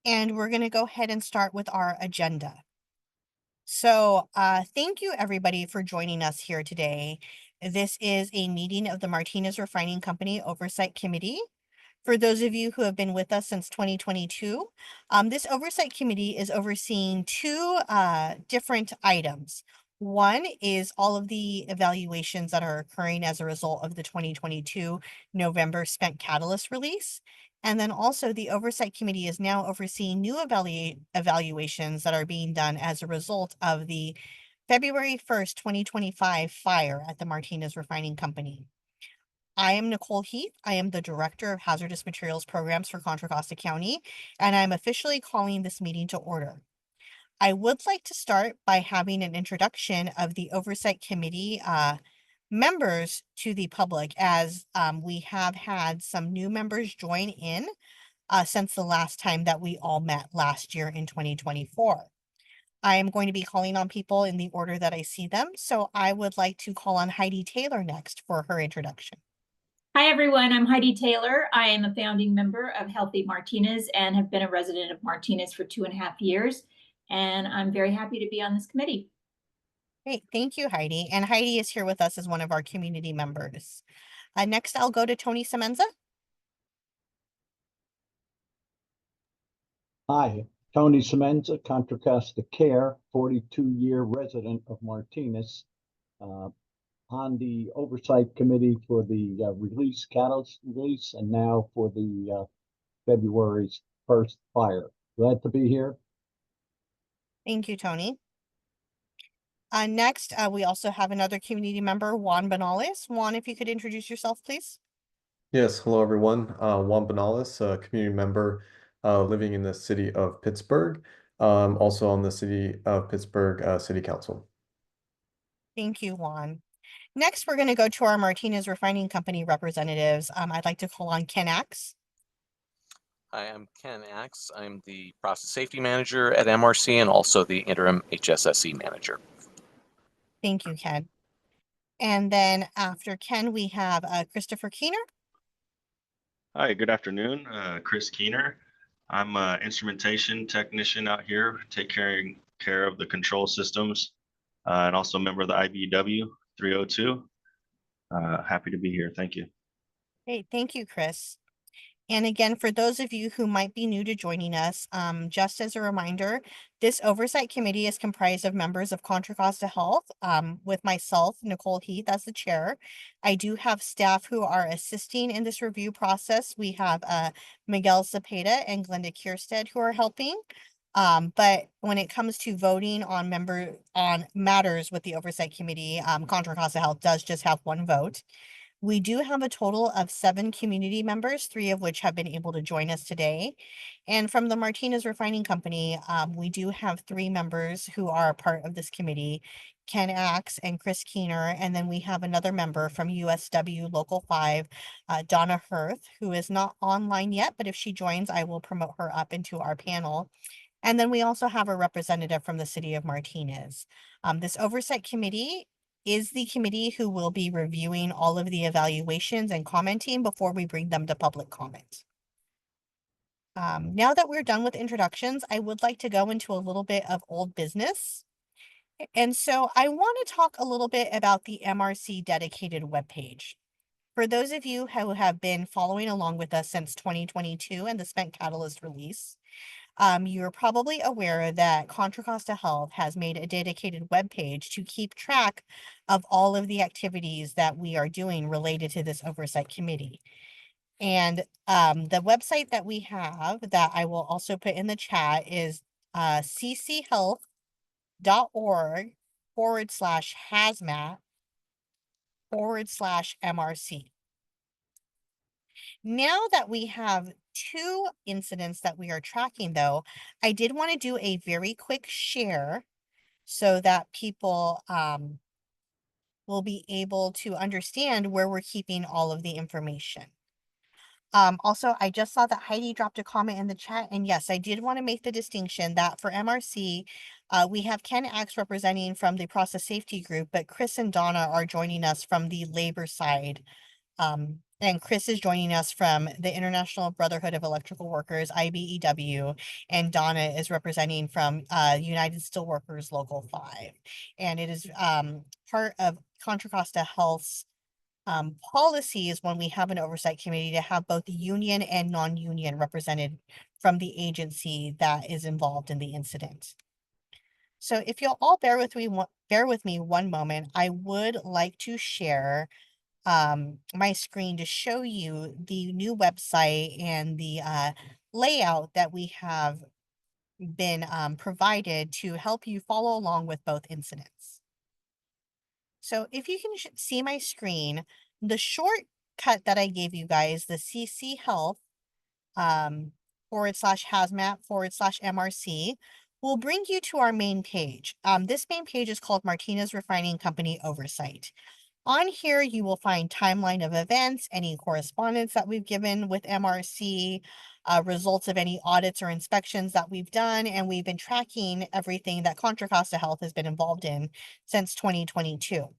and we're going to go ahead and start with our agenda. So thank you everybody for joining us here today. This is a meeting of the Martinez Refining Company Oversight Committee. For those of you who have been with us since 2022, this Oversight Committee is overseeing two different items. One is all of the evaluations that are occurring as a result of the 2022 November spent catalyst release. And then also the Oversight Committee is now overseeing new evaluations that are being done as a result of the February 1st, 2025 fire at the Martinez Refining Company. I am Nicole Heath. I am the Director of Hazardous Materials Programs for Contra Costa County, and I'm officially calling this meeting to order. I would like to start by having an introduction of the Oversight Committee members to the public, as we have had some new members join in since the last time that we all met last year in 2024. I am going to be calling on people in the order that I see them, so I would like to call on Heidi Taylor next for her introduction. Hi, everyone. I'm Heidi Taylor. I am a founding member of Healthy Martinez and have been a resident of Martinez for 2.5 years. And I'm very happy to be on this committee. Great. Thank you, Heidi. And Heidi is here with us as one of our community members. Next, I'll go to Tony Semenza. Hi, Tony Semenza, Contra Costa Care, 42-year resident of Martinez. On the Oversight Committee for the catalyst release, and now for the February 1st fire. Glad to be here. Thank you, Tony. Next, we also have another community member, Juan Benales. Juan, if you could introduce yourself, please. Yes, hello everyone. Juan Benales, a community member living in the city of Pittsburgh, also on the city of Pittsburgh City Council. Thank you, Juan. Next, we're going to go to our Martinez Refining Company representatives. I'd like to call on Ken Axe. Hi, I'm Ken Axe. I'm the Process Safety Manager at MRC and also the Interim HSSE Manager. Thank you, Ken. And then after Ken, we have Christopher Keener. Hi, good afternoon. Chris Keener. I'm an instrumentation technician out here, taking care of the control systems, and also a member of the IBW 302. Happy to be here. Thank you. Great. Thank you, Chris. And again, for those of you who might be new to joining us, just as a reminder, this Oversight Committee is comprised of members of Contra Costa Health, with myself, Nicole Heath, as the chair. I do have staff who are assisting in this review process. We have Miguel Zepeda and Glenda Kierstead who are helping. But when it comes to voting on matters with the Oversight Committee, Contra Costa Health does just have one vote. We do have a total of 7 community members, 3 of which have been able to join us today. And from the Martinez Refining Company, we do have 3 members who are a part of this committee, Ken Axe and Chris Keener. And then we have another member from USW Local 5, Donna Hirth, who is not online yet, but if she joins, I will promote her up into our panel. And then we also have a representative from the city of Martinez. This Oversight Committee is the committee who will be reviewing all of the evaluations and commenting before we bring them to public comment. Now that we're done with introductions, I would like to go into a little bit of old business. And so I want to talk a little bit about the MRC dedicated webpage. For those of you who have been following along with us since 2022 and the spent catalyst release, you're probably aware that Contra Costa Health has made a dedicated webpage to keep track of all of the activities that we are doing related to this Oversight Committee. And the website that we have that I will also put in the chat is cchealth.org/hazmat/MRC. Now that we have 2 incidents that we are tracking, though, I did want to do a very quick share so that people will be able to understand where we're keeping all of the information. Also, I just saw that Heidi dropped a comment in the chat, and yes, I did want to make the distinction that for MRC, we have Ken Axe representing from the process safety group, but Chris and Donna are joining us from the labor side And Chris is joining us from the International Brotherhood of Electrical Workers, IBEW, and Donna is representing from United Steelworkers Local 5. And it is part of Contra Costa Health's policies when we have an oversight committee to have both union and non-union represented from the agency that is involved in the incident. So if you'll all bear with me one moment, I would like to share my screen to show you the new website and the layout that we have been provided to help you follow along with both incidents. So if you can see my screen, the shortcut that I gave you guys, the CC Health /hazmat/MRC, will bring you to our main page. This main page is called Martinez Refining Company Oversight. On here, you will find timeline of events, any correspondence that we've given with MRC, results of any audits or inspections that we've done, and we've been tracking everything that Contra Costa Health has been involved in since 2022.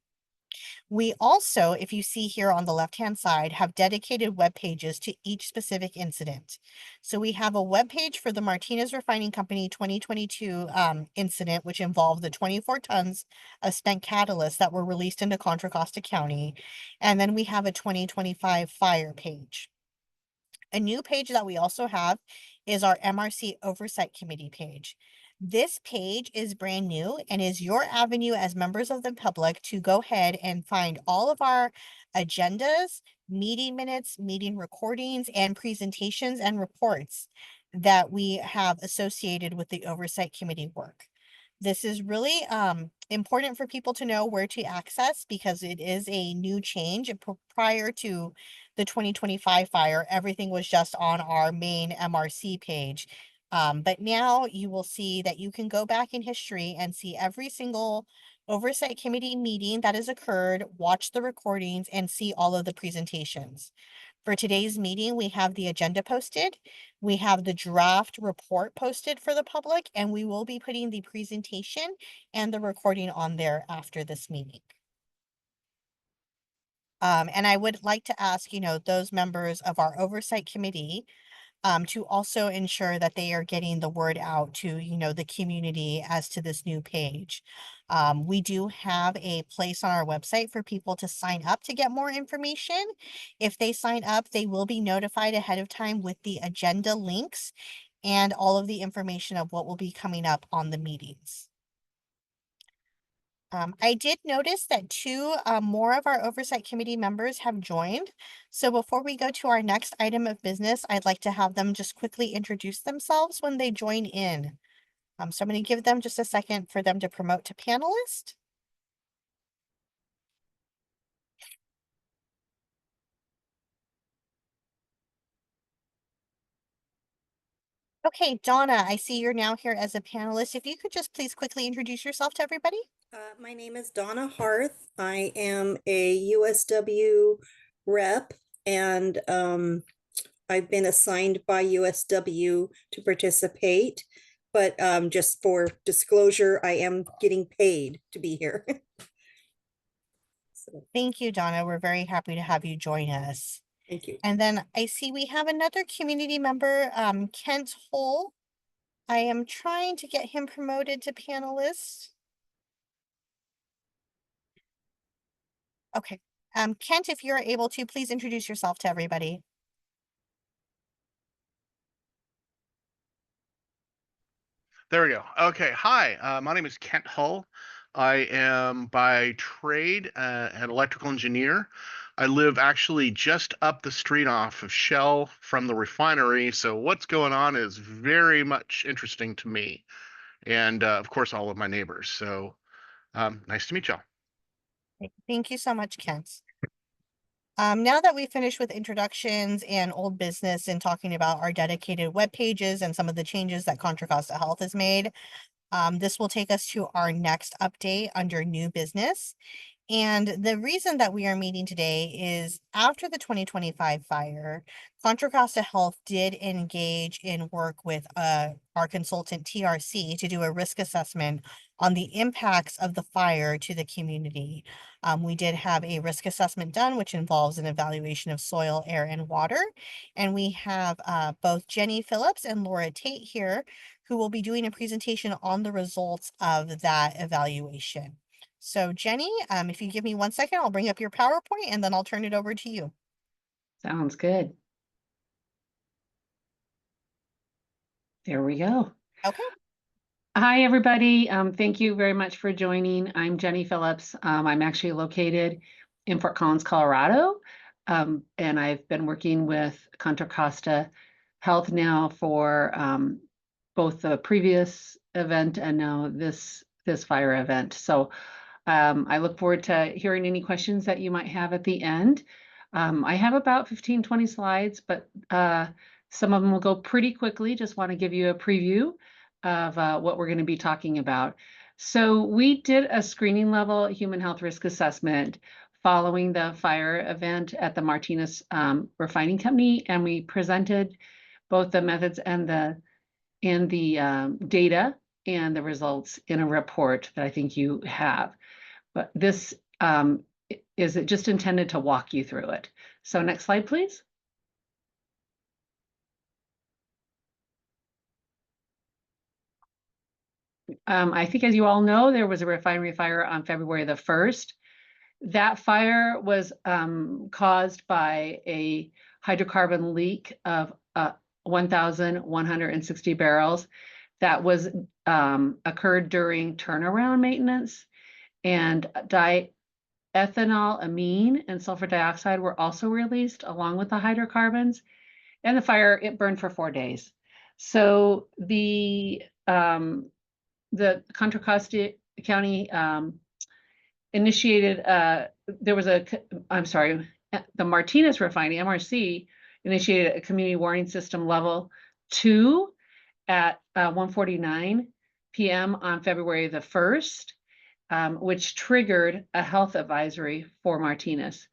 We also, if you see here on the left-hand side, have dedicated web pages to each specific incident. So we have a web page for the Martinez Refining Company 2022 incident, which involved the 24 tons of spent catalyst that were released into Contra Costa County. And then we have a 2025 fire page. A new page that we also have is our MRC Oversight Committee page. This page is brand new and is your avenue as members of the public to go ahead and find all of our agendas, meeting minutes, meeting recordings, and presentations and reports that we have associated with the Oversight Committee work. This is really important for people to know where to access because it is a new change. Prior to the 2025 fire, everything was just on our main MRC page. But now you will see that you can go back in history and see every single oversight committee meeting that has occurred, watch the recordings, and see all of the presentations. For today's meeting, we have the agenda posted, we have the draft report posted for the public, and we will be putting the presentation and the recording on there after this meeting. And I would like to ask, those members of our oversight committee to also ensure that they are getting the word out to, the community as to this new page. We do have a place on our website for people to sign up to get more information. If they sign up, they will be notified ahead of time with the agenda links and all of the information of what will be coming up on the meetings. I did notice that two more of our oversight committee members have joined. So before we go to our next item of business, I'd like to have them just quickly introduce themselves when they join in. So I'm going to give them just a second for them to promote to panelist. Okay, Donna, I see you're now here as a panelist. If you could just please quickly introduce yourself to everybody. My name is Donna Harth. I am a USW rep, and I've been assigned by USW to participate. But just for disclosure, I am getting paid to be here. So, Thank you, Donna. We're very happy to have you join us. thank you. And then I see we have another community member, Kent Hull. I am trying to get him promoted to panelist. Okay, Kent, if you're able to, please introduce yourself to everybody. There we go. Okay. Hi, my name is Kent Hull. I am by trade an electrical engineer. I live actually just up the street off of Shell from the refinery. So what's going on is very much interesting to me. And of course, all of my neighbors. So nice to meet y'all. Thank you so much, Kent. Now that we finished with introductions and old business and talking about our dedicated web pages and some of the changes that Contra Costa Health has made, this will take us to our next update under new business. And the reason that we are meeting today is after the 2025 fire, Contra Costa Health did engage in work with our consultant TRC to do a risk assessment on the impacts of the fire to the community. We did have a risk assessment done, which involves an evaluation of soil, air, and water. And we have both Jenny Phillips and Laura Tate here, who will be doing a presentation on the results of that evaluation. So Jenny, if you give me 1 second, I'll bring up your PowerPoint and then I'll turn it over to you. Sounds good. There we go. Okay. Hi, everybody. Thank you very much for joining. I'm Jenny Phillips. I'm actually located in Fort Collins, Colorado. And I've been working with Contra Costa Health now for both the previous event and now this fire event. So I look forward to hearing any questions that you might have at the end. I have about 15, 20 slides, but some of them will go pretty quickly. Just want to give you a preview of what we're going to be talking about. So we did a screening level human health risk assessment following the fire event at the Martinez Refining Company, and we presented both the methods and the data and the results in a report that I think you have. But this is just intended to walk you through it. So next slide, please. I think, as you all know, there was a refinery fire on February the 1st. That fire was caused by a hydrocarbon leak of 1,160 barrels that was occurred during turnaround maintenance, and diethylamine and sulfur dioxide were also released along with the hydrocarbons, and the fire, it burned for 4 days. So the Contra Costa County initiated, the Martinez Refining, MRC, initiated a community warning system level 2 at 1:49 p.m. on February the 1st, which triggered a health advisory for Martinez.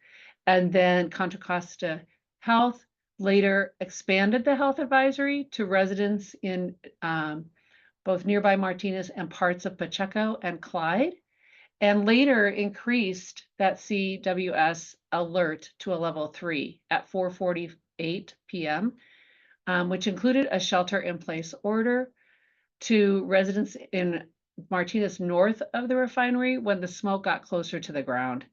And then Contra Costa Health later expanded the health advisory to residents in both nearby Martinez and parts of Pacheco and Clyde, and later increased that CWS alert to a level 3 at 4:48 p.m., which included a shelter-in-place order to residents in Martinez north of the refinery when the smoke got closer to the ground.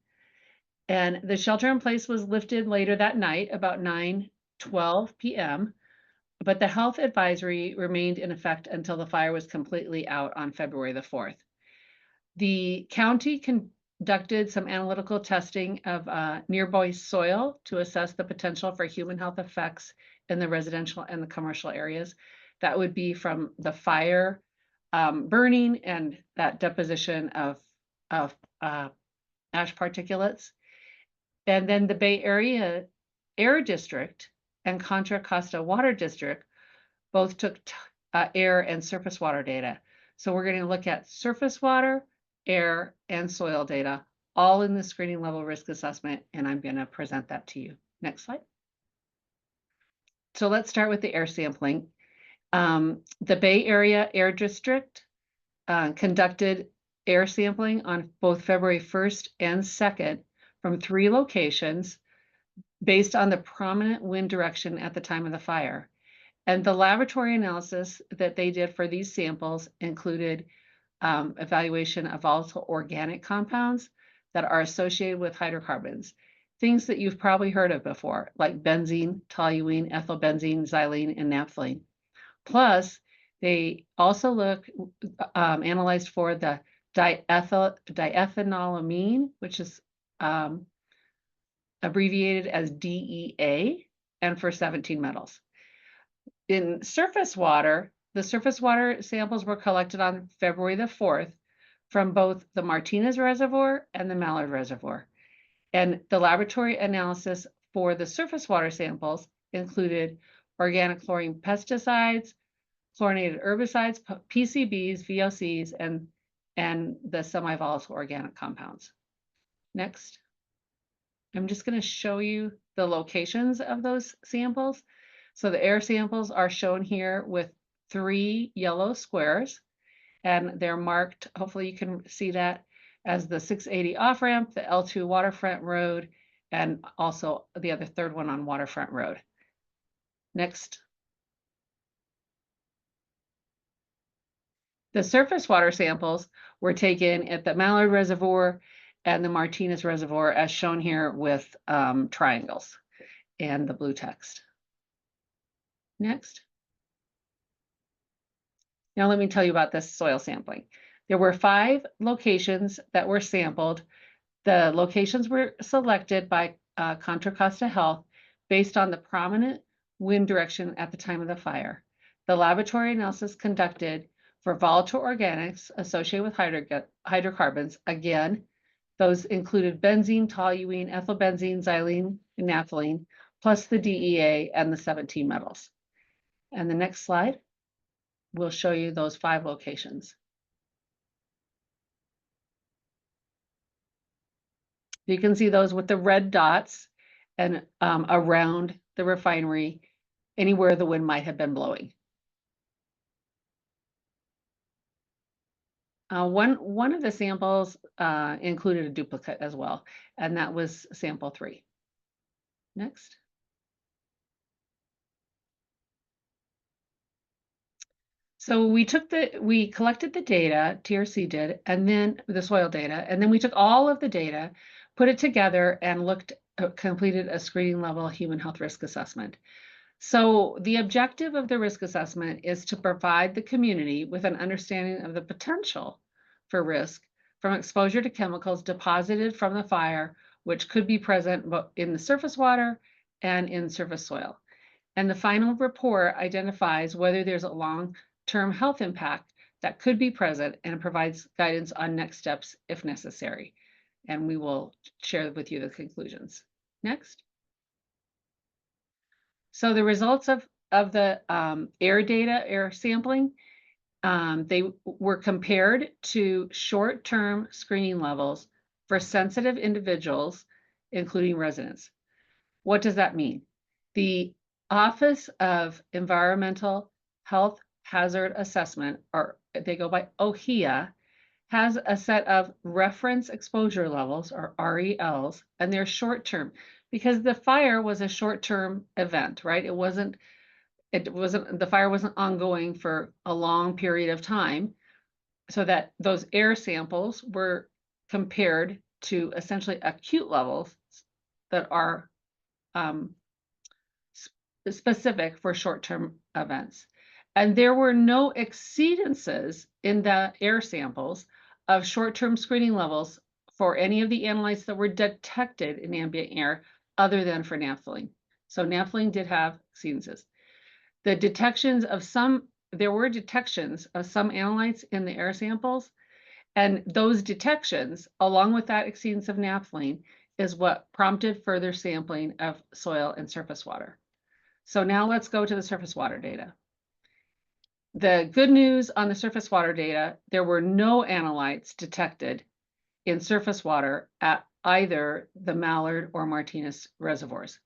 And the shelter-in-place was lifted later that night, about 9:12 p.m., but the health advisory remained in effect until the fire was completely out on February the 4th. The county conducted some analytical testing of nearby soil to assess the potential for human health effects in the residential and the commercial areas. That would be from the fire burning and that deposition of ash particulates. And then the Bay Area Air District and Contra Costa Water District both took air and surface water data. So we're going to look at surface water, air, and soil data, all in the screening level risk assessment, and I'm going to present that to you. Next slide. So let's start with the air sampling. The Bay Area Air District conducted air sampling on both February 1st and 2nd from 3 locations based on the prominent wind direction at the time of the fire. And the laboratory analysis that they did for these samples included evaluation of volatile organic compounds that are associated with hydrocarbons, things that you've probably heard of before, like benzene, toluene, ethylbenzene, xylene, and naphthalene. Plus, they also analyzed for the diethylamine, which is abbreviated as DEA, and for 17 metals. In surface water, the surface water samples were collected on February the 4th from both the Martinez Reservoir and the Mallard Reservoir. And the laboratory analysis for the surface water samples included organic chlorine pesticides, chlorinated herbicides, PCBs, VOCs, and the semi-volatile organic compounds. Next. I'm just going to show you the locations of those samples. So the air samples are shown here with 3 yellow squares, and they're marked, hopefully you can see that, as the 680 off-ramp, the L2 Waterfront Road, and also the other third one on Waterfront Road. Next. The surface water samples were taken at the Mallard Reservoir and the Martinez Reservoir, as shown here with triangles and the blue text. Next. Now let me tell you about this soil sampling. There were 5 locations that were sampled. The locations were selected by Contra Costa Health based on the prominent wind direction at the time of the fire. The laboratory analysis conducted for volatile organics associated with hydrocarbons, again, those included benzene, toluene, ethylbenzene, xylene, and naphthalene, plus the DEA and the 17 metals. And the next slide will show you those 5 locations. You can see those with the red dots and around the refinery, anywhere the wind might have been blowing. One of the samples included a duplicate as well, and that was sample 3. Next. So we collected the data, TRC did, and then the soil data, and then we took all of the data, put it together, and completed a screening level human health risk assessment. So the objective of the risk assessment is to provide the community with an understanding of the potential for risk from exposure to chemicals deposited from the fire, which could be present in the surface water and in surface soil. And the final report identifies whether there's a long-term health impact that could be present and provides guidance on next steps if necessary. And we will share with you the conclusions. Next. So the results of the air sampling, they were compared to short-term screening levels for sensitive individuals, including residents. What does that mean? The Office of Environmental Health Hazard Assessment, or they go by OHIA, has a set of reference exposure levels, or RELs, and they're short-term because the fire was a short-term event, right? The fire wasn't ongoing for a long period of time, so that those air samples were compared to essentially acute levels that are specific for short-term events. And there were no exceedances in the air samples of short-term screening levels for any of the analytes that were detected in ambient air other than for naphthalene. So naphthalene did have exceedances. There were detections of some analytes in the air samples, and those detections, along with that exceedance of naphthalene, is what prompted further sampling of soil and surface water. So now let's go to the surface water data. The good news on the surface water data, there were no analytes detected in surface water at either the Mallard or Martinez reservoirs.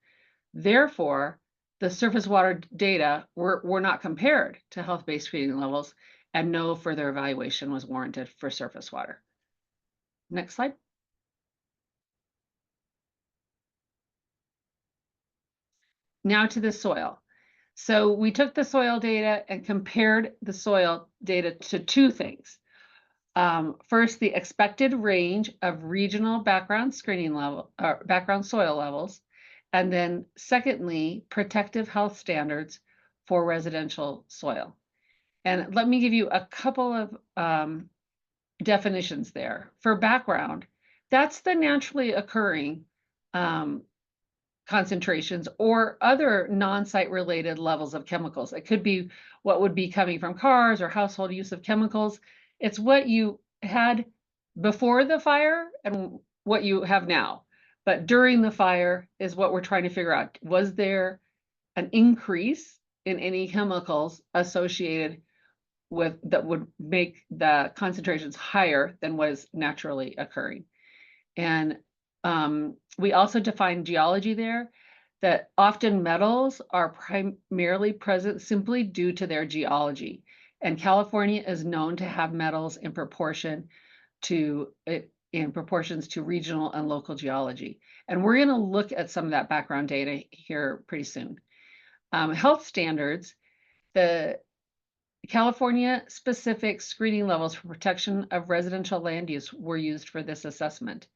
Therefore, the surface water data were not compared to health-based screening levels, and no further evaluation was warranted for surface water. Next slide. Now to the soil. So we took the soil data and compared the soil data to 2 things. First, the expected range of regional background screening level, background soil levels, and then secondly, protective health standards for residential soil. And let me give you a couple of definitions there. For background, that's the naturally occurring concentrations or other non-site related levels of chemicals. It could be what would be coming from cars or household use of chemicals. It's what you had before the fire and what you have now. But during the fire is what we're trying to figure out. Was there an increase in any chemicals associated with that would make the concentrations higher than what is naturally occurring? And We also define geology there, that often metals are primarily present simply due to their geology. And California is known to have metals in proportions to regional and local geology. And we're going to look at some of that background data here pretty soon. Health standards, the California specific screening levels for protection of residential land use were used for this assessment.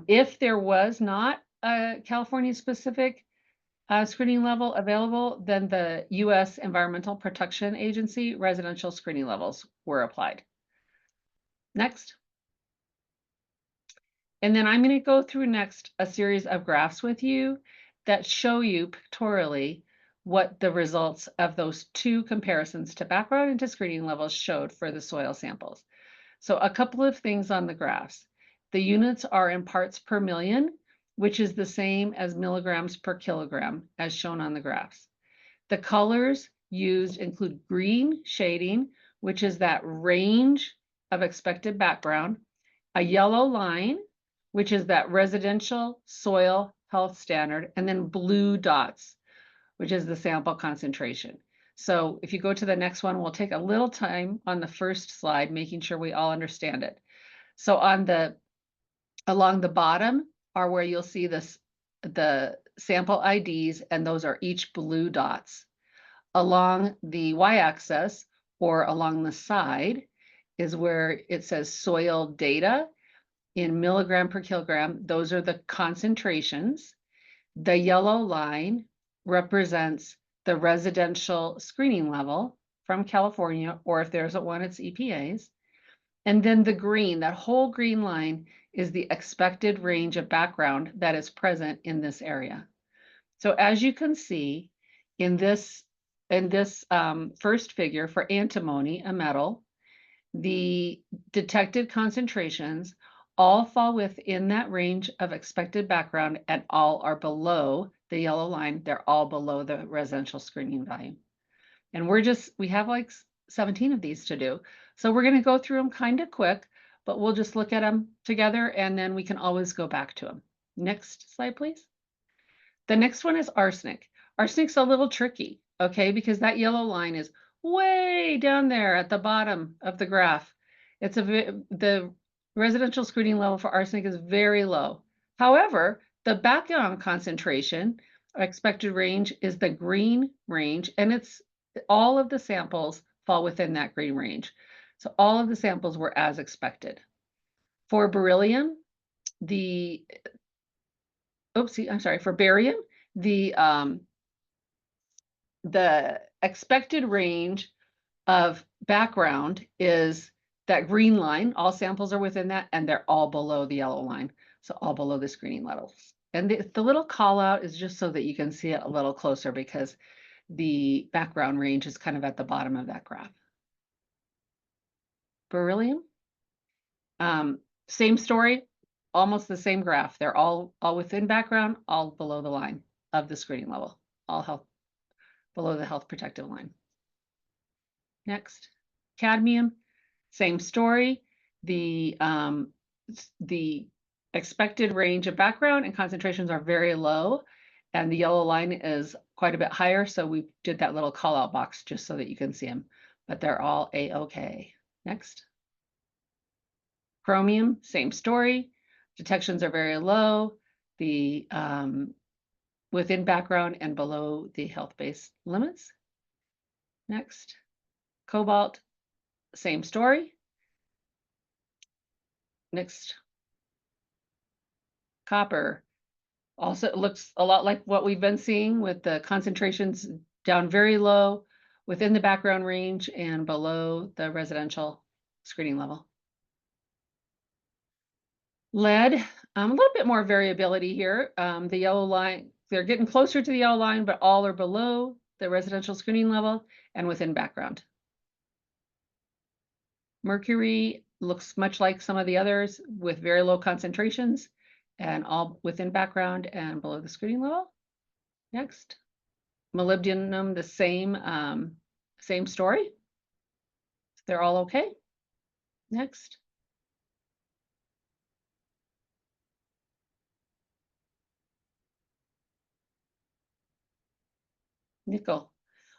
If there was not a California specific screening level available, then the U.S. Environmental Protection Agency residential screening levels were applied. Next. And then I'm going to go through next a series of graphs with you that show you pictorially what the results of those two comparisons to background and to screening levels showed for the soil samples. So a couple of things on the graphs. The units are in parts per million, which is the same as milligrams per kilogram, as shown on the graphs. The colors used include green shading, which is that range of expected background, a yellow line, which is that residential soil health standard, and then blue dots, which is the sample concentration. So if you go to the next one, we'll take a little time on the first slide, making sure we all understand it. So along the bottom are where you'll see the sample IDs, and those are each blue dots. Along the y-axis or along the side is where it says soil data in milligram per kilogram. Those are the concentrations. The yellow line represents the residential screening level from California, or if there's one, it's EPA's. And then the green, that whole green line, is the expected range of background that is present in this area. So as you can see in this first figure for antimony, a metal, the detected concentrations all fall within that range of expected background and all are below the yellow line. They're all below the residential screening value. And we have like 17 of these to do. So we're going to go through them kind of quick, but we'll just look at them together and then we can always go back to them. Next slide, please. The next one is arsenic. Arsenic's a little tricky, okay, because that yellow line is way down there at the bottom of the graph. The residential screening level for arsenic is very low. However, the background concentration expected range is the green range, and all of the samples fall within that green range. So all of the samples were as expected. For beryllium, for barium, the expected range of background is that green line. All samples are within that, and they're all below the yellow line. So all below the screening levels. And the little call out is just so that you can see it a little closer because the background range is kind of at the bottom of that graph. Beryllium, same story, almost the same graph. They're all within background, all below the line of the screening level, all below the health protective line. Next, cadmium, same story. The expected range of background and concentrations are very low, and the yellow line is quite a bit higher. So we did that little call out box just so that you can see them, but they're all A-OK. Next. Chromium, same story. Detections are very low. The within background and below the health-based limits. Next. Cobalt, same story. Next. Copper, also it looks a lot like what we've been seeing with the concentrations down very low within the background range and below the residential screening level. Lead, a little bit more variability here. The yellow line, they're getting closer to the yellow line, but all are below the residential screening level and within background. Mercury looks much like some of the others with very low concentrations and all within background and below the screening level. Next. Molybdenum, the same story. They're all okay. Next. Nickel.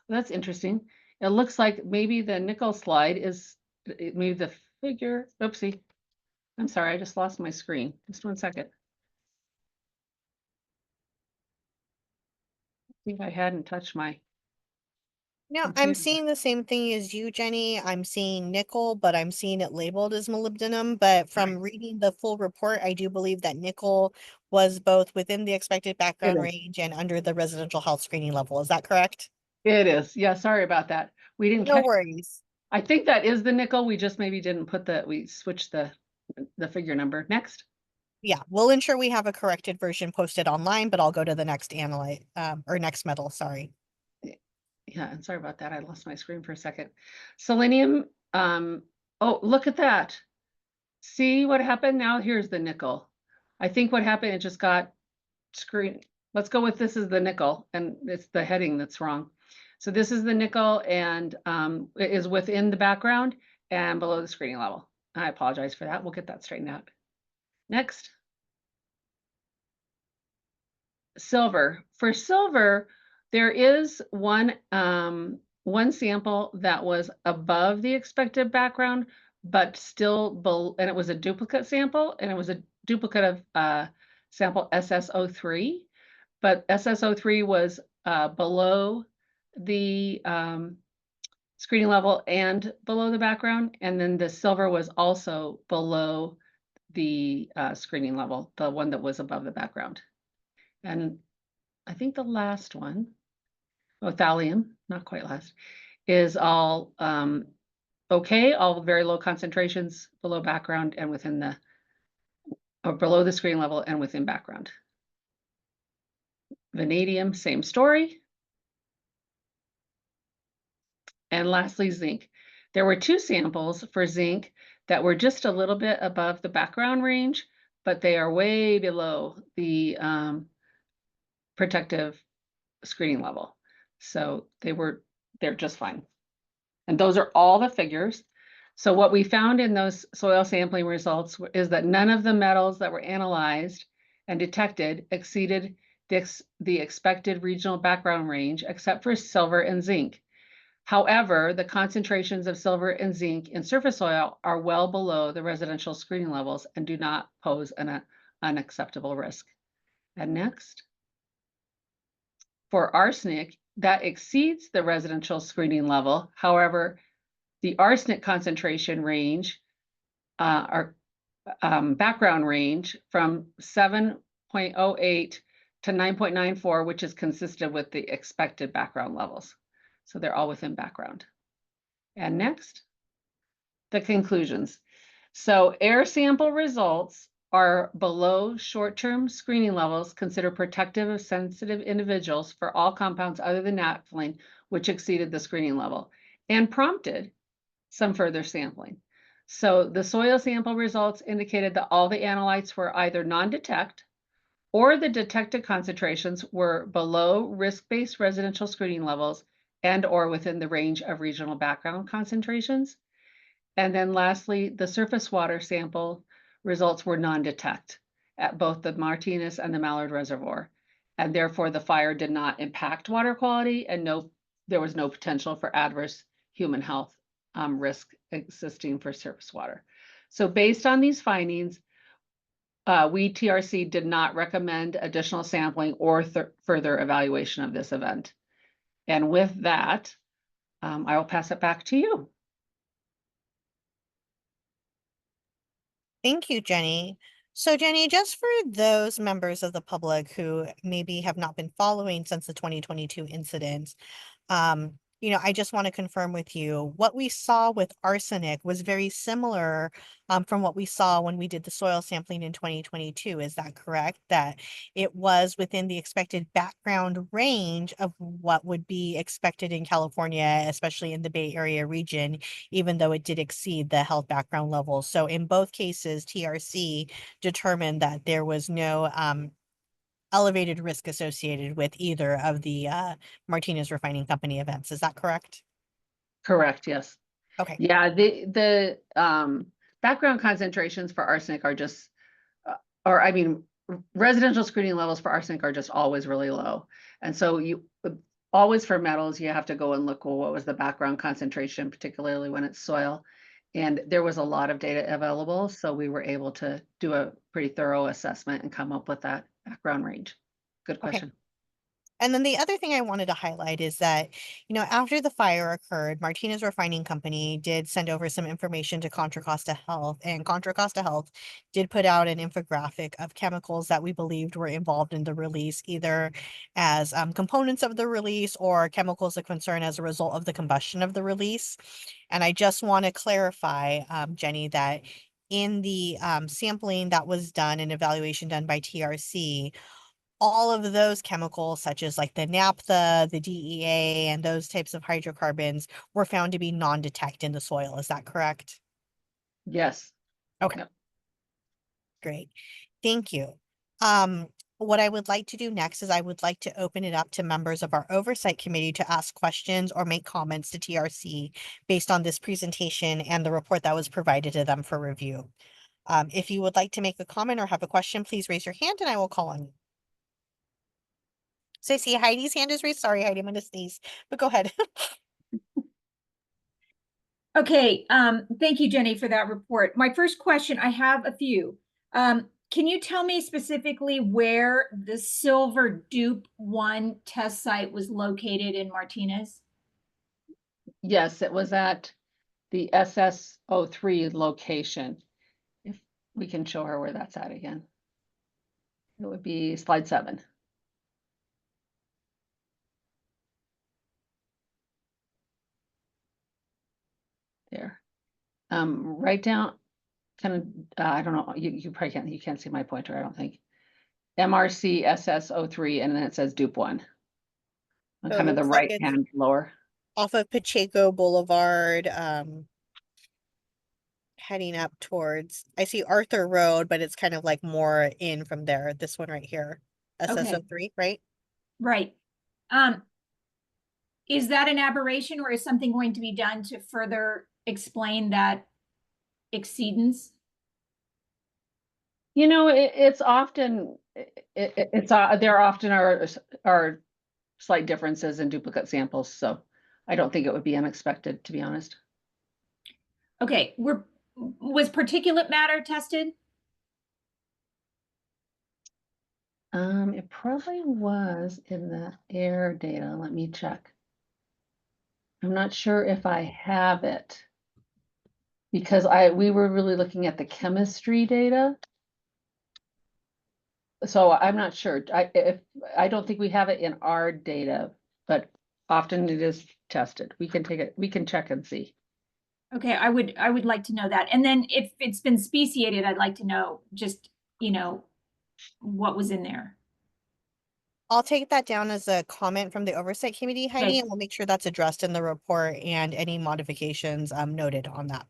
That's interesting. It looks like maybe the nickel slide is maybe the figure. Oopsie. I'm sorry, I just lost my screen. Just 1 second. I think I hadn't touched my. No, I'm computer. seeing the same thing as you, Jenny. I'm seeing nickel, but I'm seeing it labeled as molybdenum. But from reading the full report, I do believe that nickel was both within the expected background is. range and under the residential health screening level. Is that correct? It is. Yeah, sorry about that. We didn't No catch. worries. I think that is the nickel. We just maybe didn't put we switched the figure number. Next. Yeah, we'll ensure we have a corrected version posted online, but I'll go to the next analyte, or next metal, sorry. Yeah, and sorry about that. I lost my screen for a second. Selenium, oh, look at that. See what happened? Now here's the nickel. I think what happened, it just got screen. Let's go with this is the nickel, and it's the heading that's wrong. So this is the nickel, and it is within the background and below the screening level. I apologize for that. We'll get that straightened out. Next. Silver. For silver, there is one sample that was above the expected background, but still below, and it was a duplicate sample, and it was a duplicate of sample SS03, but SS03 was below the screening level and below the background, and then the silver was also below the screening level, the one that was above the background. And I think the last one, thallium, not quite last, is all okay, all very low concentrations below background and within the, or below the screen level and within background. Vanadium, same story. And lastly, zinc. There were 2 samples for zinc that were just a little bit above the background range, but they are way below the protective screening level. So they're just fine. And those are all the figures. So what we found in those soil sampling results is that none of the metals that were analyzed and detected exceeded the expected regional background range, except for silver and zinc. However, the concentrations of silver and zinc in surface soil are well below the residential screening levels and do not pose an unacceptable risk. And next. For arsenic, that exceeds the residential screening level. However, the arsenic concentration range, or background range from 7.08 to 9.94, which is consistent with the expected background levels. So they're all within background. And next, the conclusions. So air sample results are below short-term screening levels considered protective of sensitive individuals for all compounds other than naphthalene, which exceeded the screening level and prompted some further sampling. So the soil sample results indicated that all the analytes were either non-detect or the detected concentrations were below risk-based residential screening levels and or within the range of regional background concentrations. And then lastly, the surface water sample results were non-detect at both the Martinez and the Mallard Reservoir. And therefore the fire did not impact water quality and there was no potential for adverse human health risk existing for surface water. So based on these findings, we TRC did not recommend additional sampling or further evaluation of this event. And with that, I will pass it back to you. Thank you, Jenny. So Jenny, just for those members of the public who maybe have not been following since the 2022 incident, I just want to confirm with you what we saw with arsenic was very similar from what we saw when we did the soil sampling in 2022. Is that correct? That it was within the expected background range of what would be expected in California, especially in the Bay Area region, even though it did exceed the health background levels. So in both cases, TRC determined that there was no elevated risk associated with either of the Martinez Refining Company events. Is that correct? Correct, yes. Okay. Yeah, the background concentrations for arsenic are just, residential screening levels for arsenic are just always really low. And so always for metals, you have to go and look, well, what was the background concentration, particularly when it's soil? And there was a lot of data available, so we were able to do a pretty thorough assessment and come up with that background range. Good Okay. question. And then the other thing I wanted to highlight is that, after the fire occurred, Martinez Refining Company did send over some information to Contra Costa Health, and Contra Costa Health did put out an infographic of chemicals that we believed were involved in the release, either as components of the release or chemicals of concern as a result of the combustion of the release. And I just want to clarify, Jenny, that in the sampling that was done and evaluation done by TRC, all of those chemicals, such as like the naphtha, the DEA, and those types of hydrocarbons, were found to be non-detect in the soil. Is that correct? Yes. Okay. Yep. Great. Thank you. What I would like to do next is I would like to open it up to members of our oversight committee to ask questions or make comments to TRC based on this presentation and the report that was provided to them for review. If you would like to make a comment or have a question, please raise your hand and I will call on you. So I see Heidi's hand is raised. Sorry, Heidi, I'm gonna sneeze, but go ahead. Okay, thank you, Jenny, for that report. My first question, I have a few. Can you tell me specifically where the Silver Dupe 1 test site was located in Martinez? Yes, it was at the SS03 location. If we can show her where that's at again. It would be slide 7. There. Right down, kind of, I don't know, you probably can't see my pointer, I don't think. MRC SS03, and then it says Dupe 1. On So it kind of the looks like right it's hand lower. off of Pacheco Boulevard, heading up towards, I see Arthur Road, but it's kind of like more in from there. This one right here, SS03, right? Right. Is that an aberration or is something going to be done to further explain that exceedance? It's often, there often are slight differences in duplicate samples, so I don't think it would be unexpected, to be honest. Okay, was particulate matter tested? It probably was in the air data. Let me check. I'm not sure if I have it because we were really looking at the chemistry data. So I'm not sure. I don't think we have it in our data, but often it is tested. We can check and see. Okay, I would like to know that. And then if it's been speciated, I'd like to know just, what was in there. I'll take that down as a comment from the oversight committee, Heidi, Okay. and we'll make sure that's addressed in the report and any modifications noted on that.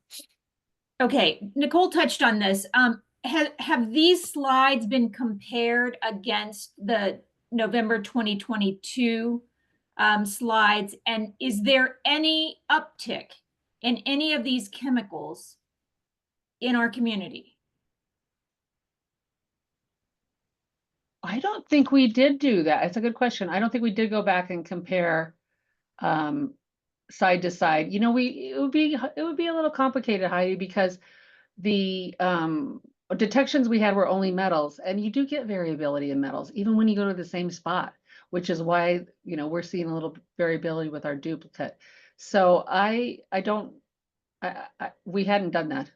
Okay, Nicole touched on this. Have these slides been compared against the November 2022 slides? And is there any uptick in any of these chemicals in our community? I don't think we did do that. It's a good question. I don't think we did go back and compare side to side. It would be a little complicated, Heidi, because the detections we had were only metals, and you do get variability in metals, even when you go to the same spot, which is why, we're seeing a little variability with our duplicate. So we hadn't done that.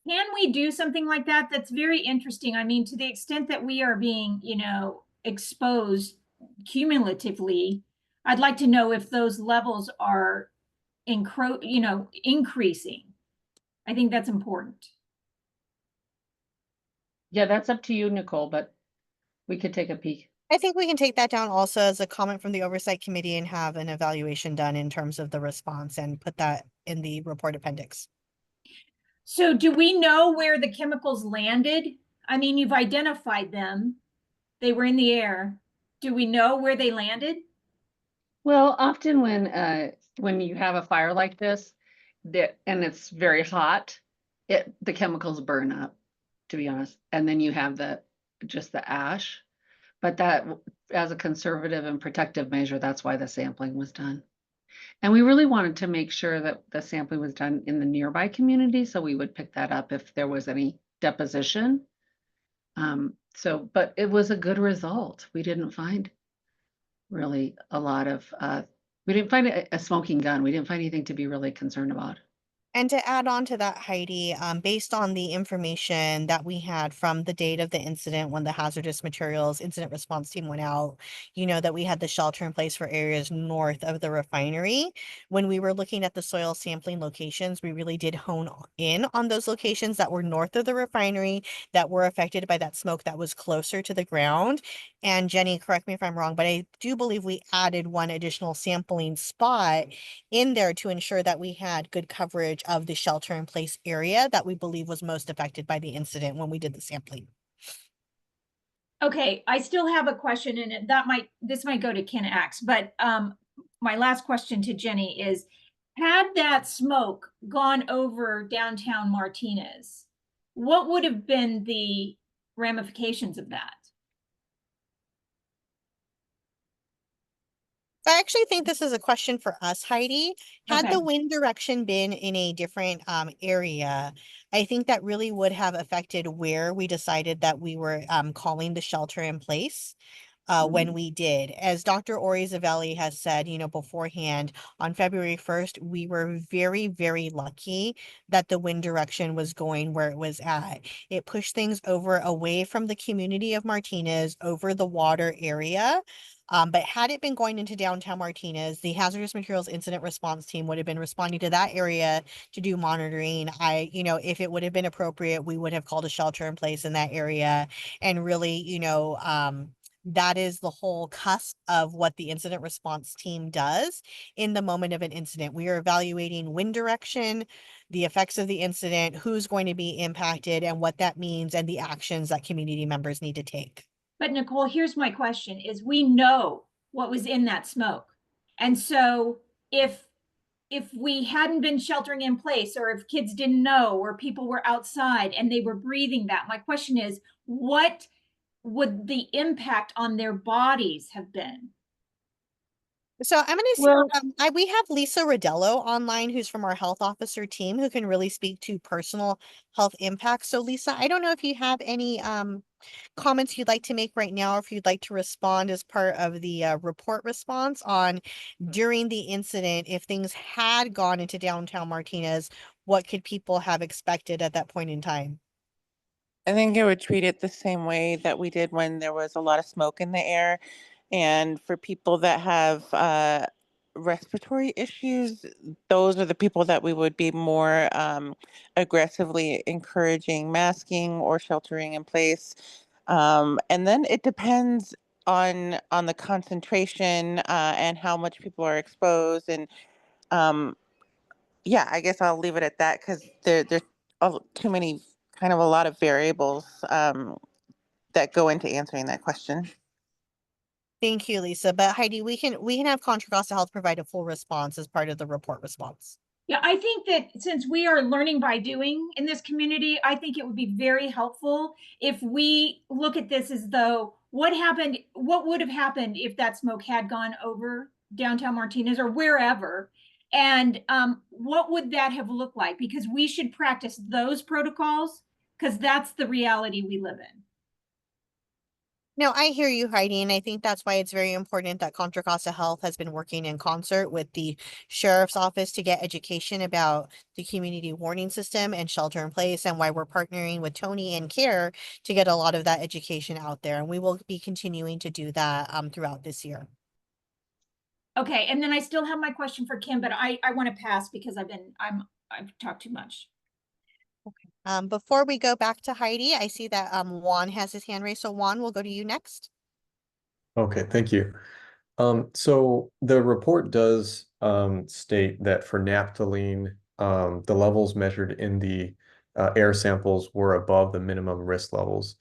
Can we do something like that? That's very interesting. I mean, to the extent that we are being, exposed cumulatively, I'd like to know if those levels are increasing. I think that's important. Yeah, that's up to you, Nicole, but we could take a peek. I think we can take that down also as a comment from the oversight committee and have an evaluation done in terms of the response and put that in the report appendix. So do we know where the chemicals landed? I mean, you've identified them. They were in the air. Do we know where they landed? Well, often when you have a fire like this, and it's very hot, the chemicals burn up, to be honest, and then you have just the ash. But that, as a conservative and protective measure, that's why the sampling was done. And we really wanted to make sure that the sampling was done in the nearby community, so we would pick that up if there was any deposition. But it was a good result. We didn't find really a lot of, we didn't find a smoking gun. We didn't find anything to be really concerned about. And to add on to that, Heidi, based on the information that we had from the date of the incident when the hazardous materials incident response team went out, that we had the shelter in place for areas north of the refinery. When we were looking at the soil sampling locations, we really did hone in on those locations that were north of the refinery that were affected by that smoke that was closer to the ground. And Jenny, correct me if I'm wrong, but I do believe we added one additional sampling spot in there to ensure that we had good coverage of the shelter in place area that we believe was most affected by the incident when we did the sampling. Okay, I still have a question, and this might go to Ken Axe, but my last question to Jenny is, had that smoke gone over downtown Martinez, what would have been the ramifications of that? I actually think this is a question for us, Heidi. Had Okay. the wind direction been in a different area, I think that really would have affected where we decided that we were calling the shelter in place. When we did. As Dr. Ori Zavelli has said, beforehand, on February 1st, we were very, very lucky that the wind direction was going where it was at. It pushed things over away from the community of Martinez, over the water area. But had it been going into downtown Martinez, the hazardous materials incident response team would have been responding to that area to do monitoring. If it would have been appropriate, we would have called a shelter in place in that area and really, that is the whole cusp of what the incident response team does in the moment of an incident. We are evaluating wind direction, the effects of the incident, who's going to be impacted, and what that means, and the actions that community members need to take. But Nicole, here's my question is, we know what was in that smoke. And so if we hadn't been sheltering in place, or if kids didn't know, or people were outside and they were breathing that, my question is, what would the impact on their bodies have been? So I'm going to see, Well, we have Lisa Rodello online, who's from our health officer team, who can really speak to personal health impacts. So Lisa, I don't know if you have any comments you'd like to make right now, or if you'd like to respond as part of the report response on during the incident, if things had gone into downtown Martinez, what could people have expected at that point in time? I think I would treat it the same way that we did when there was a lot of smoke in the air. And for people that have respiratory issues, those are the people that we would be more aggressively encouraging masking or sheltering in place. And then it depends on the concentration and how much people are exposed. And yeah, I guess I'll leave it at that because there's too many, kind of a lot of variables that go into answering that question. Thank you, Lisa. But Heidi, we can have Contra Costa Health provide a full response as part of the report response. Yeah, I think that since we are learning by doing in this community, I think it would be very helpful if we look at this as though what would have happened if that smoke had gone over downtown Martinez or wherever, and what would that have looked like? Because we should practice those protocols, because that's the reality we live in. No, I hear you, Heidi, and I think that's why it's very important that Contra Costa Health has been working in concert with the sheriff's office to get education about the community warning system and shelter in place, and why we're partnering with Tony and CARE to get a lot of that education out there. And we will be continuing to do that throughout this year. Okay, and then I still have my question for Kim, but I want to pass because I've talked too much. Before we go back to Heidi, I see that Juan has his hand raised. So Juan, we'll go to you next. Okay, thank you. So the report does state that for naphthalene, the levels measured in the air samples were above the minimum risk levels.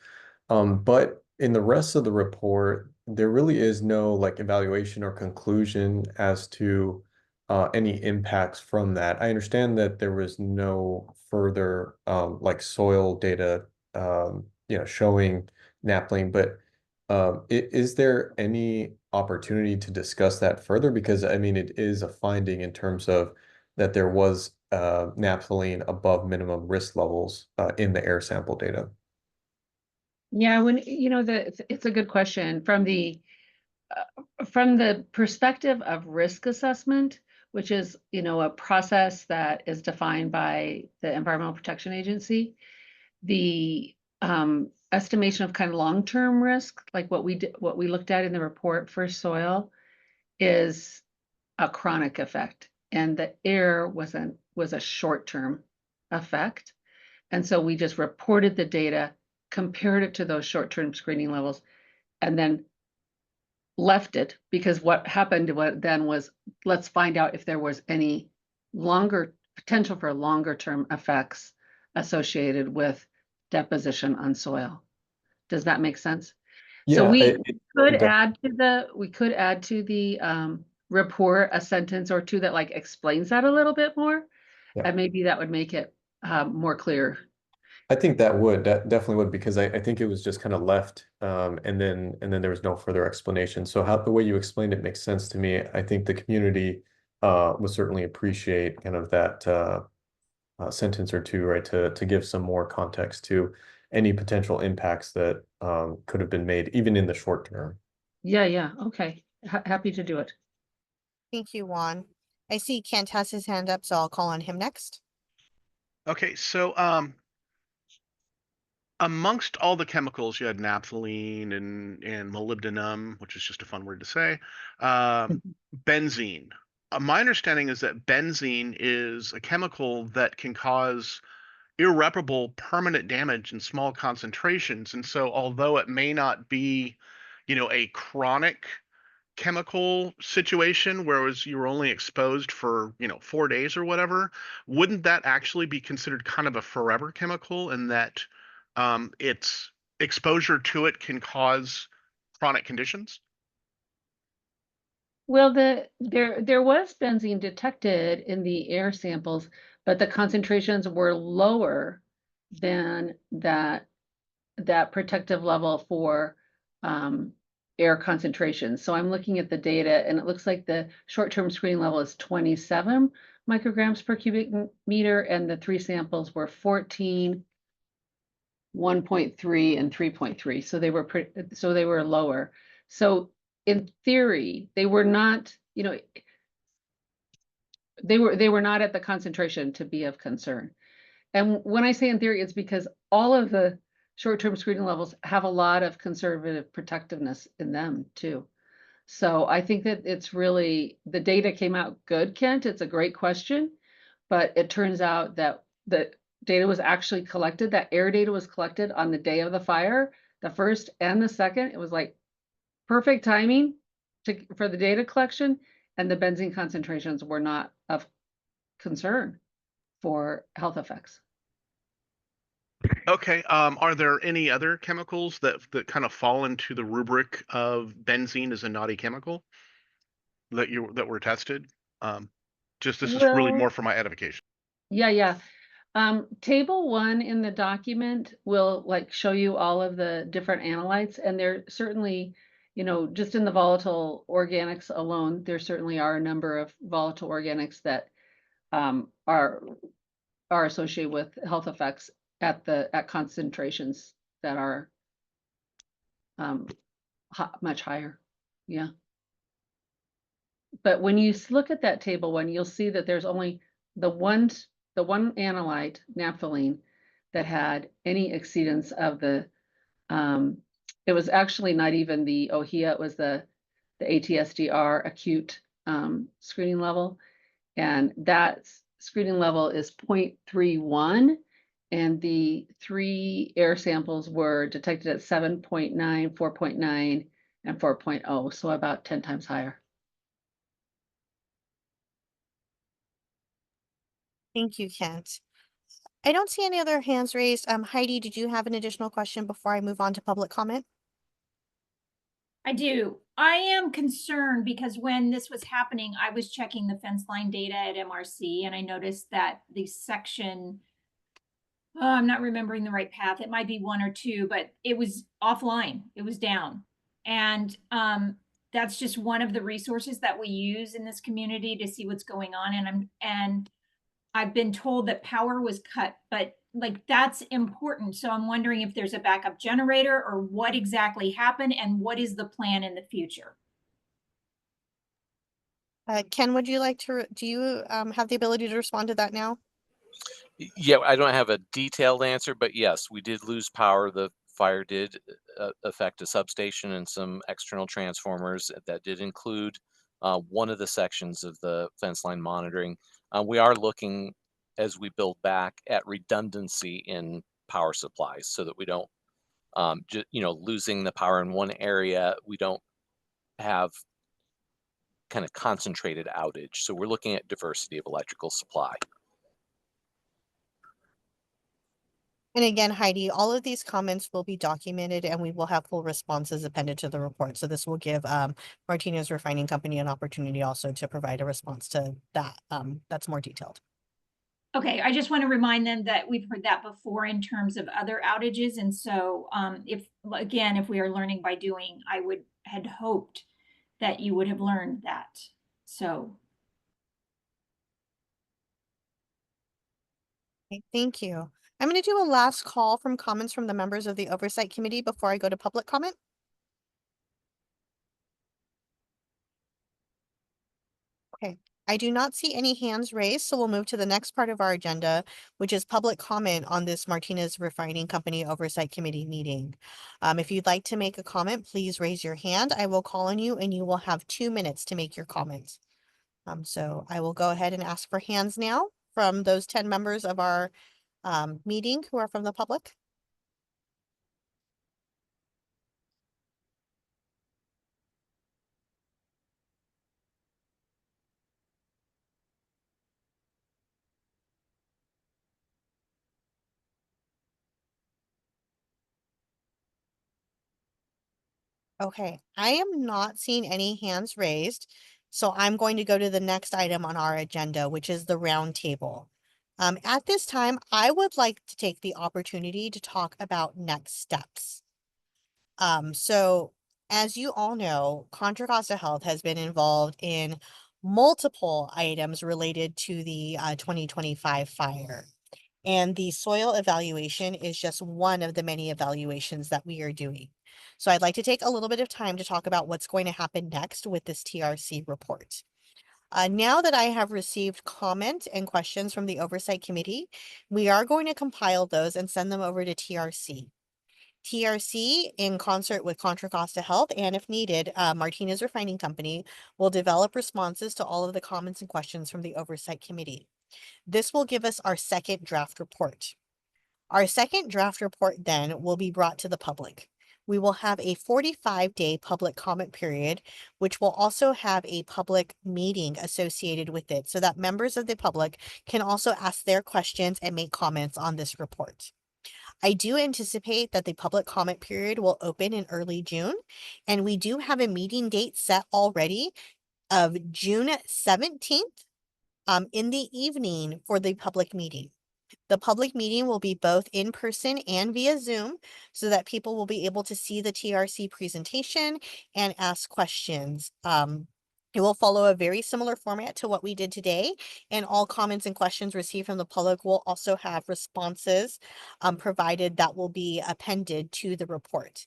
But in the rest of the report, there really is no evaluation or conclusion as to any impacts from that. I understand that there was no further soil data, showing naphthalene, but Is there any opportunity to discuss that further? Because I mean, it is a finding in terms of that there was naphthalene above minimum risk levels in the air sample data. Yeah, when it's a good question from the perspective of risk assessment, which is a process that is defined by the Environmental Protection Agency. The estimation of kind of long-term risk, like what we looked at in the report for soil, is a chronic effect, and the air was a short-term effect. And so we just reported the data, compared it to those short-term screening levels, and then left it, because what happened then was, let's find out if there was any potential for longer term effects associated with deposition on soil. Does that make sense? So we could add to the report a sentence or two that like explains that a little bit more, and maybe that would make it more clear. I think that definitely would, because I think it was just kind of left, and then there was no further explanation. So the way you explained it makes sense to me. I think the community would certainly appreciate kind of that sentence or two, right, to give some more context to any potential impacts that could have been made even in the short term. Yeah, okay. Happy to do it. Thank you, Juan. I see Kent has his hand up, so I'll call on him next. Okay, so amongst all the chemicals, you had naphthalene and molybdenum, which is just a fun word to say, benzene. My understanding is that benzene is a chemical that can cause irreparable permanent damage in small concentrations. And so although it may not be, a chronic chemical situation, whereas you were only exposed for 4 days or whatever, wouldn't that actually be considered kind of a forever chemical, in that its exposure to it can cause chronic conditions? Well, there was benzene detected in the air samples, but the concentrations were lower than that protective level for air concentration. So I'm looking at the data, and it looks like the short-term screening level is 27 micrograms per cubic meter, and the 3 samples were 14, 1.3, and 3.3. So they were lower. So in theory, they were not, they were not at the concentration to be of concern. And when I say in theory, it's because all of the short-term screening levels have a lot of conservative protectiveness in them too. So I think that it's really, the data came out good, Kent. It's a great question, but it turns out that the data was actually collected, that air data was collected on the day of the fire, the first and the second. It was like perfect timing for the data collection, and the benzene concentrations were not of concern for health effects. Okay. Are there any other chemicals that kind of fall into the rubric of benzene as a naughty chemical that were tested? This is really more for my edification. Yeah. Table 1 in the document will show you all of the different analytes, and there certainly, just in the volatile organics alone, there certainly are a number of volatile organics that are associated with health effects at concentrations that are much higher. Yeah. But when you look at that table 1, you'll see that there's only the one analyte, naphthalene, that had any exceedance of the, it was actually not even the OHIA, it was the ATSDR acute screening level. And that screening level is 0.31. And the 3 air samples were detected at 7.9, 4.9, and 4.0, so about 10 times higher. Thank you, Kent. I don't see any other hands raised. Heidi, did you have an additional question before I move on to public comment? I do. I am concerned because when this was happening, I was checking the fence line data at MRC, and I noticed that the section, I'm not remembering the right path. It might be 1 or 2, but it was offline. It was down. And that's just one of the resources that we use in this community to see what's going on. And I've been told that power was cut, but like that's important. So I'm wondering if there's a backup generator or what exactly happened and what is the plan in the future. Ken, would you like to, do you have the ability to respond to that now? Yeah, I don't have a detailed answer, but yes, we did lose power. The fire did affect a substation and some external transformers. That did include one of the sections of the fence line monitoring. We are looking, as we build back, at redundancy in power supplies so that we don't, losing the power in one area, we don't have kind of concentrated outage. So we're looking at diversity of electrical supply. And again, Heidi, all of these comments will be documented and we will have full responses appended to the report. So this will give Martinez Refining Company an opportunity also to provide a response to that. That's more detailed. Okay, I just want to remind them that we've heard that before in terms of other outages. And so if we are learning by doing, I had hoped that you would have learned that. So. Okay, thank you. I'm going to do a last call from comments from the members of the Oversight Committee before I go to public comment. Okay, I do not see any hands raised, so we'll move to the next part of our agenda, which is public comment on this Martinez Refining Company Oversight Committee meeting. If you'd like to make a comment, please raise your hand. I will call on you and you will have 2 minutes to make your comments. So I will go ahead and ask for hands now from those 10 members of our meeting who are from the public. Okay, I am not seeing any hands raised, so I'm going to go to the next item on our agenda, which is the roundtable. At this time, I would like to take the opportunity to talk about next steps. So as you all know, Contra Costa Health has been involved in multiple items related to the 2025 fire. And the soil evaluation is just one of the many evaluations that we are doing. So I'd like to take a little bit of time to talk about what's going to happen next with this TRC report. Now that I have received comment and questions from the Oversight Committee, we are going to compile those and send them over to TRC. TRC, in concert with Contra Costa Health, and if needed, Martinez Refining Company, will develop responses to all of the comments and questions from the Oversight Committee. This will give us our second draft report. Our second draft report then will be brought to the public. We will have a 45-day public comment period, which will also have a public meeting associated with it so that members of the public can also ask their questions and make comments on this report. I do anticipate that the public comment period will open in early June, and we do have a meeting date set already of June 17th in the evening for the public meeting. The public meeting will be both in person and via Zoom so that people will be able to see the TRC presentation and ask questions. It will follow a very similar format to what we did today, and all comments and questions received from the public will also have responses provided that will be appended to the report.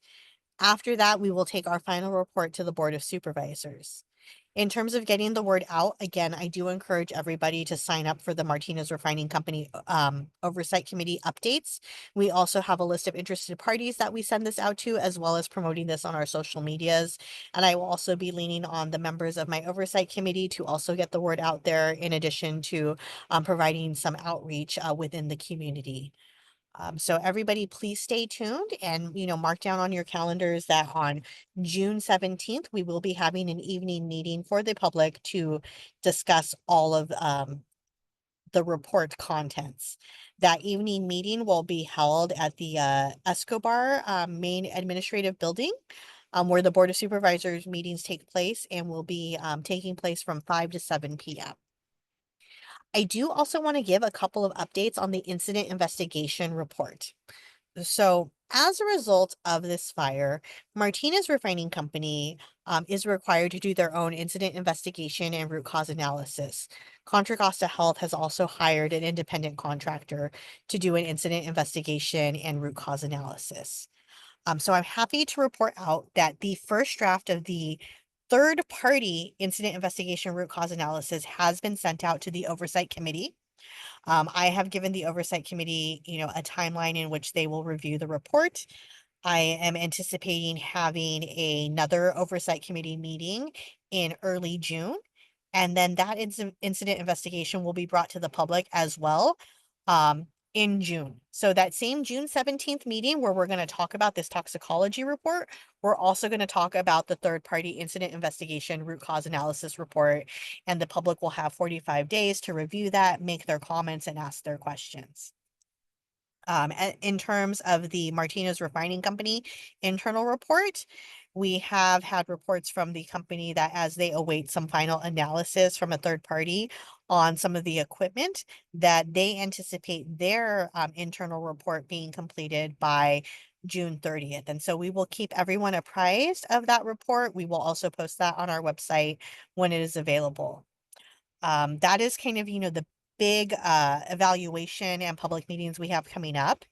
After that, we will take our final report to the Board of Supervisors. In terms of getting the word out, again, I do encourage everybody to sign up for the Martinez Refining Company Oversight Committee updates. We also have a list of interested parties that we send this out to, as well as promoting this on our social medias. And I will also be leaning on the members of my Oversight Committee to also get the word out there, in addition to providing some outreach within the community. So everybody, please stay tuned and, mark down on your calendars that on June 17th, we will be having an evening meeting for the public to discuss all of the report contents. That evening meeting will be held at the Escobar main administrative building, where the Board of Supervisors meetings take place, and will be taking place from 5 to 7 p.m. I do also want to give a couple of updates on the incident investigation report. So As a result of this fire, Martinez Refining Company is required to do their own incident investigation and root cause analysis. Contra Costa Health has also hired an independent contractor to do an incident investigation and root cause analysis. So I'm happy to report out that the first draft of the third-party incident investigation root cause analysis has been sent out to the Oversight Committee. I have given the Oversight Committee, a timeline in which they will review the report. I am anticipating having another Oversight Committee meeting in early June. And then that incident investigation will be brought to the public as well in June. So that same June 17th meeting where we're going to talk about this toxicology report, we're also going to talk about the third-party incident investigation root cause analysis report, and the public will have 45 days to review that, make their comments, and ask their questions. In terms of the Martinez Refining Company internal report, we have had reports from the company that as they await some final analysis from a third party on some of the equipment, that they anticipate their internal report being completed by June 30th. And so we will keep everyone apprised of that report. We will also post that on our website when it is available. That is kind of, the big evaluation and public meetings we have coming up.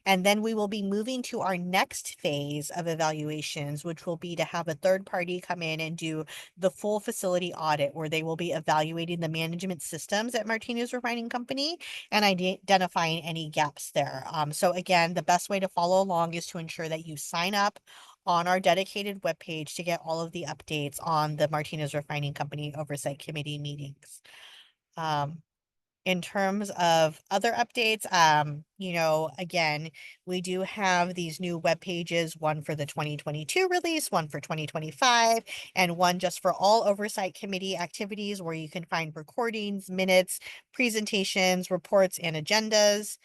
And then we will be moving to our next phase of evaluations, which will be to have a third party come in and do the full facility audit, where they will be evaluating the management systems at Martinez Refining Company and identifying any gaps there. So again, the best way to follow along is to ensure that you sign up on our dedicated webpage to get all of the updates on the Martinez Refining Company Oversight Committee meetings. In terms of other updates, again, we do have these new web pages, one for the 2022 release, one for 2025, and one just for all Oversight Committee activities, where you can find recordings, minutes, presentations, reports, and agendas.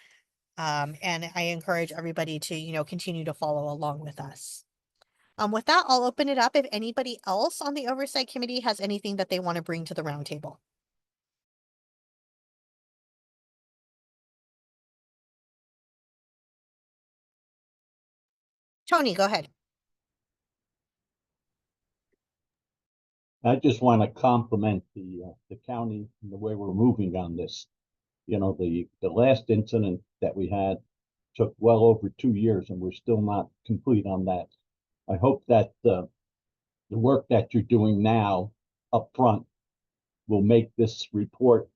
And I encourage everybody to, continue to follow along with us. With that, I'll open it up if anybody else on the Oversight Committee has anything that they want to bring to the roundtable. Tony, go ahead. I just want to compliment the county and the way we're moving on this. The last incident that we had took well over 2 years, and we're still not complete on that. I hope that the work that you're doing now up front will make this report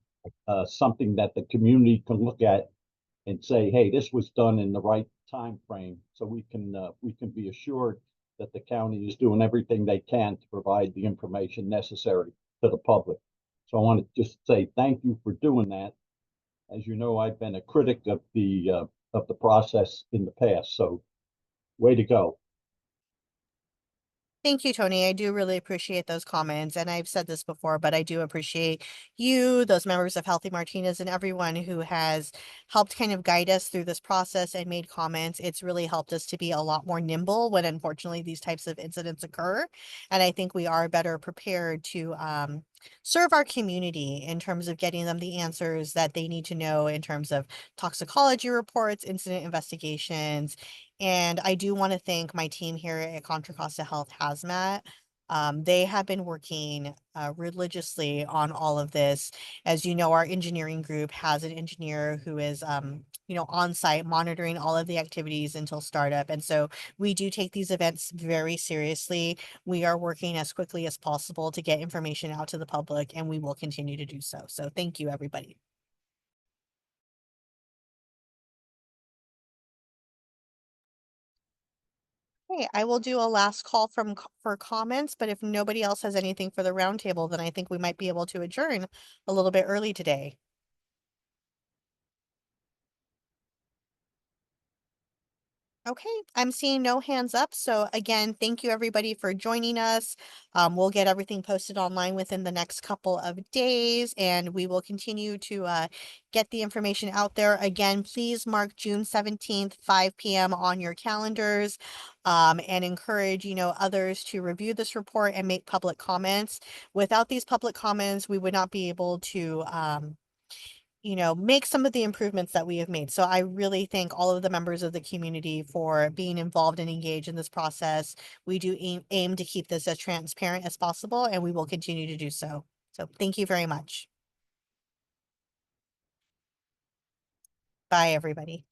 something that the community can look at and say, hey, this was done in the right time frame, so we can be assured that the county is doing everything they can to provide the information necessary to the public. So I want to just say thank you for doing that. As you know, I've been a critic of the process in the past, so way to go. Thank you, Tony. I do really appreciate those comments. And I've said this before, but I do appreciate you, those members of Healthy Martinez, and everyone who has helped kind of guide us through this process and made comments. It's really helped us to be a lot more nimble when, unfortunately, these types of incidents occur. And I think we are better prepared to serve our community in terms of getting them the answers that they need to know in terms of toxicology reports, incident investigations. And I do want to thank my team here at Contra Costa Health Hazmat. They have been working religiously on all of this. As you know, our engineering group has an engineer who is, on site monitoring all of the activities until startup. And so we do take these events very seriously. We are working as quickly as possible to get information out to the public, and we will continue to do so. So thank you, everybody. Okay, I will do a last call for comments, but if nobody else has anything for the roundtable, then I think we might be able to adjourn a little bit early today. Okay, I'm seeing no hands up. So again, thank you everybody for joining us. We'll get everything posted online within the next couple of days, and we will continue to get the information out there. Again, please mark June 17th, 5 p.m. on your calendars, and encourage, others to review this report and make public comments. Without these public comments, we would not be able to make some of the improvements that we have made. So I really thank all of the members of the community for being involved and engaged in this process. We do aim to keep this as transparent as possible, and we will continue to do so. So thank you very much. Bye, everybody.